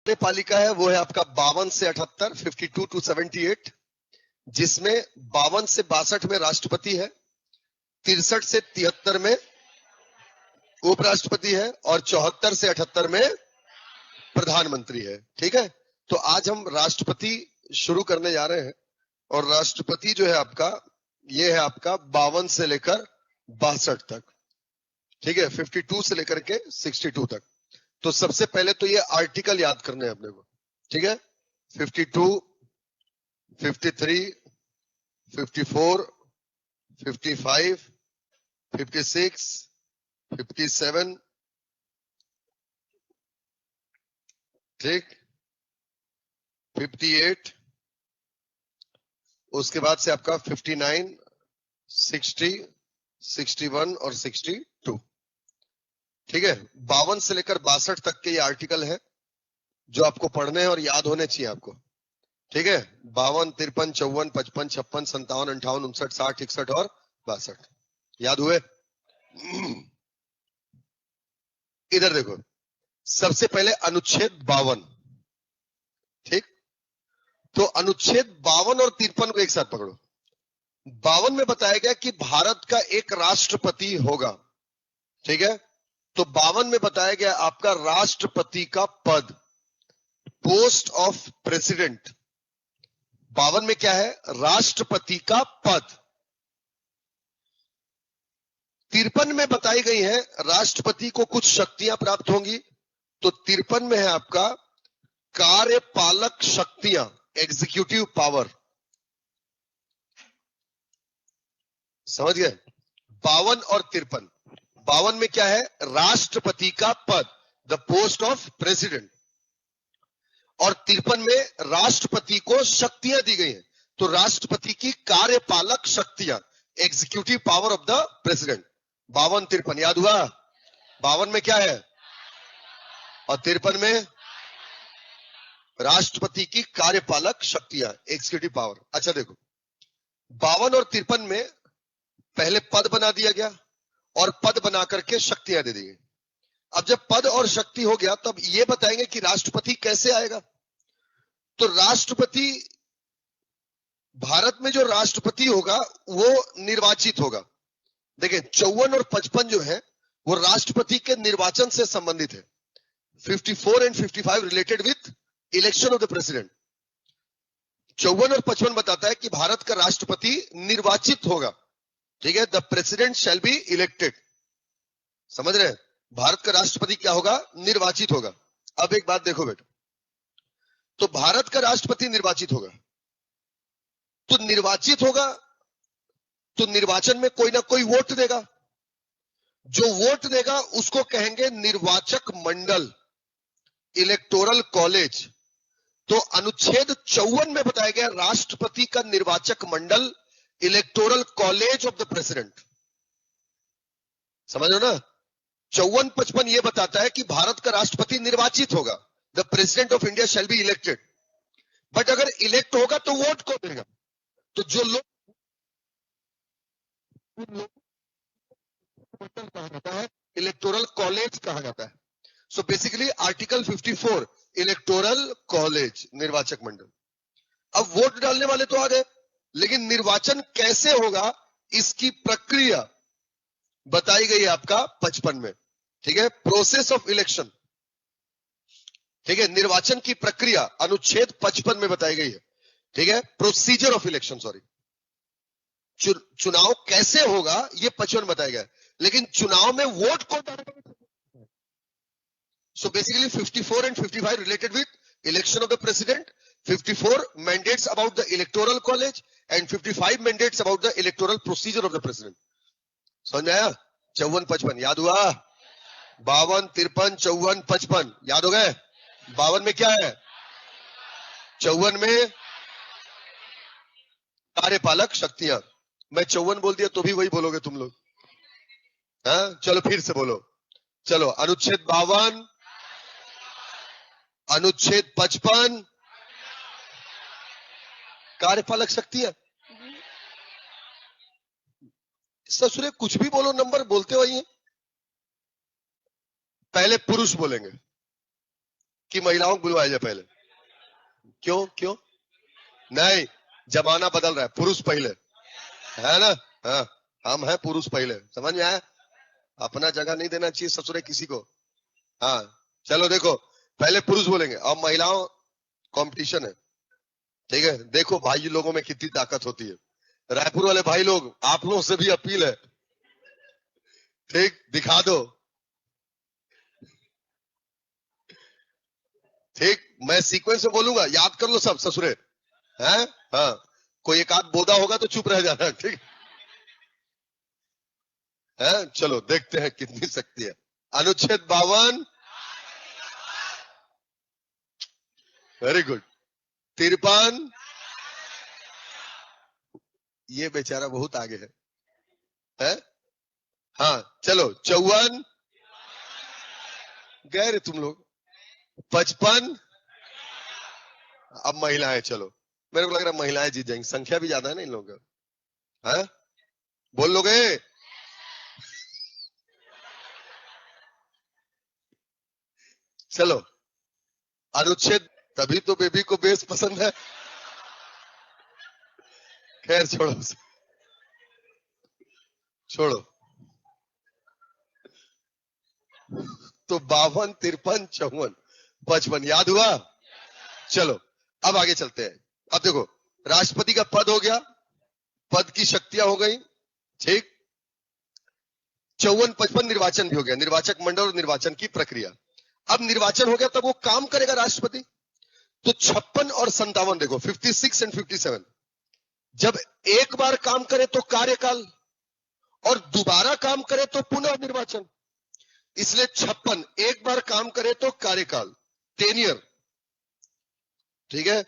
कार्यपालिका है वो है आपका 52 से 78, 52 to 78, जिसमें 52 से 62 में राष्ट्रपति है, 63 से 73 में उपराष्ट्रपति है और 74 से 78 में प्रधानमंत्री है। ठीक है, तो आज हम राष्ट्रपति शुरू करने जा रहे हैं और राष्ट्रपति जो है आपका ये है आपका 52 से लेकर 62 तक। ठीक है, 52 से लेकर के 62 तक। तो सबसे पहले तो ये आर्टिकल याद करने हैं अपने को। ठीक है, 52, 53, 54, 55, 56, 57, ठीक, 58, उसके बाद से आपका 59, 60, 61 और 62। ठीक है, 52 से लेकर 62 तक के ये आर्टिकल है जो आपको पढ़ने हैं और याद होने चाहिए आपको। ठीक है, 52, 53, 54, 55, 56, 57, 58, 59, 60, 61 और 62 याद हुए। इधर देखो, सबसे पहले अनुच्छेद 52। ठीक, तो अनुच्छेद 52 और 53 को एक साथ पकड़ो। 52 में बताया गया कि भारत का एक राष्ट्रपति होगा। ठीक है, तो 52 में बताया गया आपका राष्ट्रपति का पद, पोस्ट ऑफ प्रेसिडेंट। 52 में क्या है? राष्ट्रपति का पद। 53 में बताई गई है राष्ट्रपति को कुछ शक्तियां प्राप्त होंगी। तो 53 में है आपका कार्यपालक शक्तियां, एग्जीक्यूटिव पावर। समझ गए? 52 और 53। 52 में क्या है? राष्ट्रपति का पद, द पोस्ट ऑफ प्रेसिडेंट। और 53 में राष्ट्रपति को शक्तियां दी गई हैं। तो राष्ट्रपति की कार्यपालक शक्तियां, executive power of the president. 52, 53 याद हुआ? 52 में क्या है और 53 में राष्ट्रपति की कार्यपालक शक्तियां, एग्जीक्यूटिव पावर। अच्छा देखो, 52 और 53 में पहले पद बना दिया गया और पद बना करके शक्तियां दे दी गई। अब जब पद और शक्ति हो गया तब ये बताएंगे कि राष्ट्रपति कैसे आएगा। तो राष्ट्रपति, भारत में जो राष्ट्रपति होगा वो निर्वाचित होगा। देखिए 54 और 55 जो है वो राष्ट्रपति के निर्वाचन से संबंधित है। 54 and 55 related with election of the president. 54 और 55 बताता है कि भारत का राष्ट्रपति निर्वाचित होगा। ठीक है, the president shall be elected. समझ रहे हैं? भारत का राष्ट्रपति क्या होगा? निर्वाचित होगा। अब एक बात देखो बेटा, तो भारत का राष्ट्रपति निर्वाचित होगा, तो निर्वाचित होगा तो निर्वाचन में कोई ना कोई वोट देगा। जो वोट देगा उसको कहेंगे निर्वाचक मंडल, इलेक्टोरल कॉलेज। तो अनुच्छेद 54 में बताया गया राष्ट्रपति का निर्वाचक मंडल, electoral college of the president. समझ लो ना? 54, 55 ये बताता है कि भारत का राष्ट्रपति निर्वाचित होगा, the president of India shall be elected. But अगर इलेक्ट होगा तो वोट कौन देगा? तो जो लोग कहा जाता है, इलेक्टोरल कॉलेज कहा जाता है। So basically article 54 electoral college, निर्वाचक मंडल। अब वोट डालने वाले तो आ गए, लेकिन निर्वाचन कैसे होगा इसकी प्रक्रिया बताई गई है आपका 55 में। ठीक है, प्रोसेस ऑफ इलेक्शन। ठीक है, निर्वाचन की प्रक्रिया अनुच्छेद 55 में बताई गई है। ठीक है, प्रोसीजर ऑफ इलेक्शन, सॉरी, चुनाव कैसे होगा ये 55 बताया गया है, लेकिन चुनाव में वोट कौन डालेगा? So basically 54 and 55 related with election of the president, 54 mandates about the electoral college and 55 mandates about the electoral procedure of the president. समझ में आया? 54, 55 याद हुआ? 52, 53, 54, 55 याद हो गए? 52 में क्या है? 54 में कार्यपालक शक्तियां। मैं 54 बोल दिया तो भी वही बोलोगे तुम लोग? हाँ, चलो फिर से बोलो। चलो, अनुच्छेद 52, अनुच्छेद 55, कार्यपालक शक्तियां। ससुरे कुछ भी बोलो, नंबर बोलते वही है। पहले पुरुष बोलेंगे, कि महिलाओं को बुलवाया जाए पहले? क्यों क्यों? नहीं, जमाना बदल रहा है, पुरुष पहले, है ना? हाँ, हम हैं पुरुष पहले, समझ में आया? अपना जगह नहीं देना चाहिए ससुरे किसी को। हाँ, चलो देखो, पहले पुरुष बोलेंगे, अब महिलाओं कंपटीशन है, ठीक है? देखो भाई लोगों में कितनी ताकत होती है। रायपुर वाले भाई लोग, आप लोगों से भी अपील है, ठीक, दिखा दो, ठीक? मैं सीक्वेंस में बोलूंगा, याद कर लो सब ससुरे, हैं? हाँ, कोई एक आध बोदा होगा तो चुप रह जाना, ठीक है? चलो देखते हैं कितनी शक्ति है। अनुच्छेद 52, वेरी गुड। 53, ये बेचारा बहुत आगे है? हाँ, चलो 54, गए रे तुम लोग। 55, अब महिलाएं, चलो मेरे को लग रहा है महिलाएं जीत जाएंगी, संख्या भी ज्यादा है ना इन लोगों का, है? बोल लोगे? चलो, अनुच्छेद, तभी तो बेबी को बेस पसंद है। खैर छोड़ो, छोड़ो। तो 52, 53, 54, 55 याद हुआ? चलो अब आगे चलते हैं। अब देखो, राष्ट्रपति का पद हो गया, पद की शक्तियां हो गई, ठीक? 54, 55 निर्वाचन भी हो गया, निर्वाचक मंडल और निर्वाचन की प्रक्रिया। अब निर्वाचन हो गया, तब वो काम करेगा राष्ट्रपति। तो 56 और 57 देखो, 56 एंड 57, जब एक बार काम करे तो कार्यकाल, और दोबारा काम करे तो पुनः निर्वाचन। इसलिए 56 एक बार काम करे तो कार्यकाल, टेन्योर, ठीक है?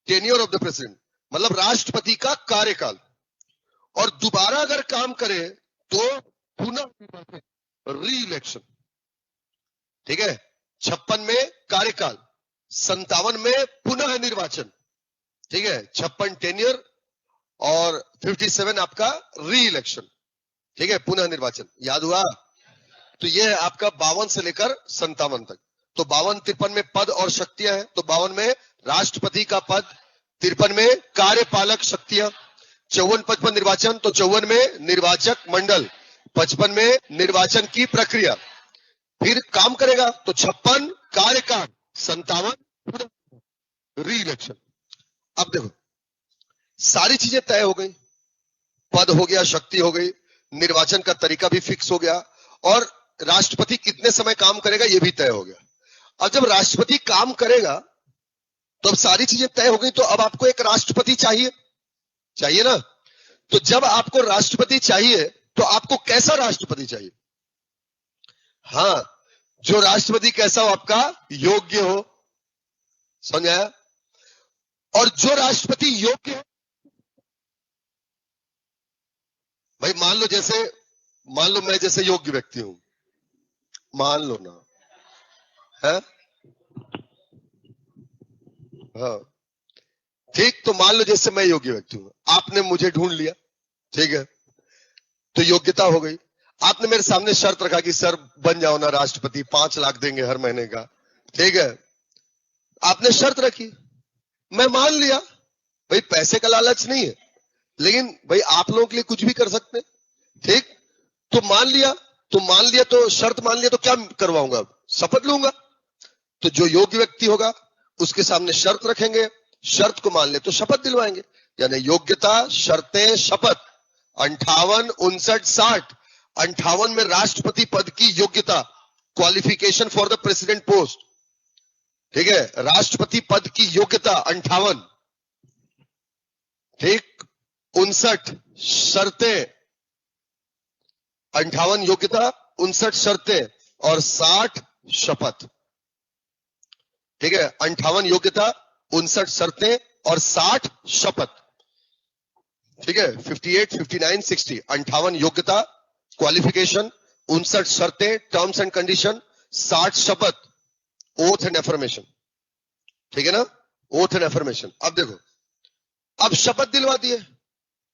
टेन्योर ऑफ द प्रेसिडेंट मतलब राष्ट्रपति का कार्यकाल, और दोबारा अगर काम करे तो पुनः री इलेक्शन, ठीक है? 56 में कार्यकाल, 57 में पुनः निर्वाचन, ठीक है? 56 टेन्योर और 57 आपका री इलेक्शन, ठीक है? पुनः निर्वाचन, याद हुआ? तो ये है आपका 52 से लेकर 57 तक। तो 52, 53 में पद और शक्तियां हैं, तो 52 में राष्ट्रपति का पद, 53 में कार्यपालक शक्तियां, 54, 55 निर्वाचन, तो 54 में निर्वाचक मंडल, 55 में निर्वाचन की प्रक्रिया, फिर काम करेगा तो 56 कार्यकाल, 57 री इलेक्शन। अब देखो, सारी चीजें तय हो गई, पद हो गया, शक्ति हो गई, निर्वाचन का तरीका भी फिक्स हो गया, और राष्ट्रपति कितने समय काम करेगा ये भी तय हो गया। अब जब राष्ट्रपति काम करेगा तो अब सारी चीजें तय हो गई, तो अब आपको एक राष्ट्रपति चाहिए ना? तो जब आपको राष्ट्रपति चाहिए तो आपको कैसा राष्ट्रपति चाहिए? हाँ, जो राष्ट्रपति कैसा हो, आपका योग्य हो, समझ आया? और जो राष्ट्रपति योग्य हो, भाई मान लो मैं जैसे योग्य व्यक्ति हूं, मान लो ना, है? हाँ, ठीक, तो मान लो जैसे मैं योग्य व्यक्ति हूं, आपने मुझे ढूंढ लिया, ठीक है? तो योग्यता हो गई। आपने मेरे सामने शर्त रखा कि सर बन जाओ ना राष्ट्रपति, 5 लाख देंगे हर महीने का, ठीक है? आपने शर्त रखी, मैं मान लिया, भाई पैसे का लालच नहीं है, लेकिन भाई आप लोगों के लिए कुछ भी कर सकते हैं, ठीक? तो मान लिया, तो शर्त मान लिया, तो क्या करवाऊंगा? शपथ लूंगा। तो जो योग्य व्यक्ति होगा उसके सामने शर्त रखेंगे, शर्त को मान ले तो शपथ दिलवाएंगे, यानी योग्यता, शर्तें, शपथ। 58, 59, 60, 58 में राष्ट्रपति पद की योग्यता, qualification for the president post, ठीक है? राष्ट्रपति पद की योग्यता 58, ठीक? 59 शर्तें, 58 योग्यता, 59 शर्तें और 60 शपथ, ठीक है? 58 योग्यता, 59 शर्तें और 60 शपथ, ठीक है? 58, 59, 60, 58 योग्यता, क्वालिफिकेशन, 59 शर्तें, टर्म्स एंड कंडीशन, 60 शपथ, ओथ एंड एफर्मेशन, ठीक है ना? Oath and affirmation. अब देखो, अब शपथ दिलवा दिए,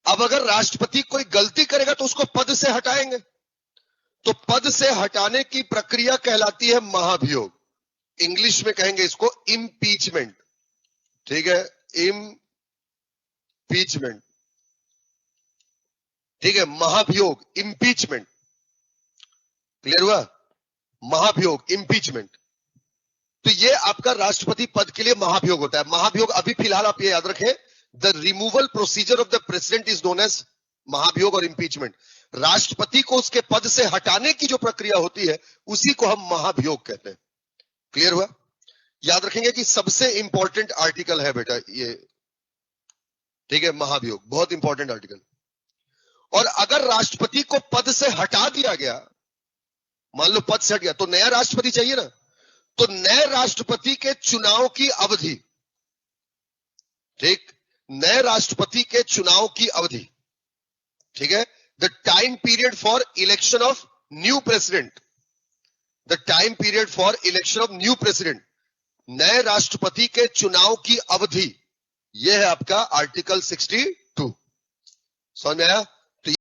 अब अगर राष्ट्रपति कोई गलती करेगा तो उसको पद से हटाएंगे, तो पद से हटाने की प्रक्रिया कहलाती है महाभियोग, इंग्लिश में कहेंगे इसको इम्पीचमेंट, ठीक है, इम्पीचमेंट, ठीक है, महाभियोग, इम्पीचमेंट, क्लियर हुआ, महाभियोग, इम्पीचमेंट। तो ये आपका राष्ट्रपति पद के लिए महाभियोग होता है। महाभियोग अभी फिलहाल आप ये याद रखें, the removal procedure of the president is known as महाभियोग और इम्पीचमेंट। राष्ट्रपति को उसके पद से हटाने की जो प्रक्रिया होती है उसी को हम महाभियोग कहते हैं। क्लियर हुआ? याद रखेंगे कि सबसे इंपॉर्टेंट आर्टिकल है बेटा ये, ठीक है, महाभियोग, बहुत इंपॉर्टेंट आर्टिकल। और अगर राष्ट्रपति को पद से हटा दिया गया, मान लो पद से हट गया, तो नया राष्ट्रपति चाहिए ना, तो नए राष्ट्रपति के चुनाव की अवधि, ठीक, नए राष्ट्रपति के चुनाव की अवधि, ठीक है, the time period for election of new president, the time period for election of new president, नए राष्ट्रपति के चुनाव की अवधि, यह है आपका आर्टिकल 62। समझ में आया?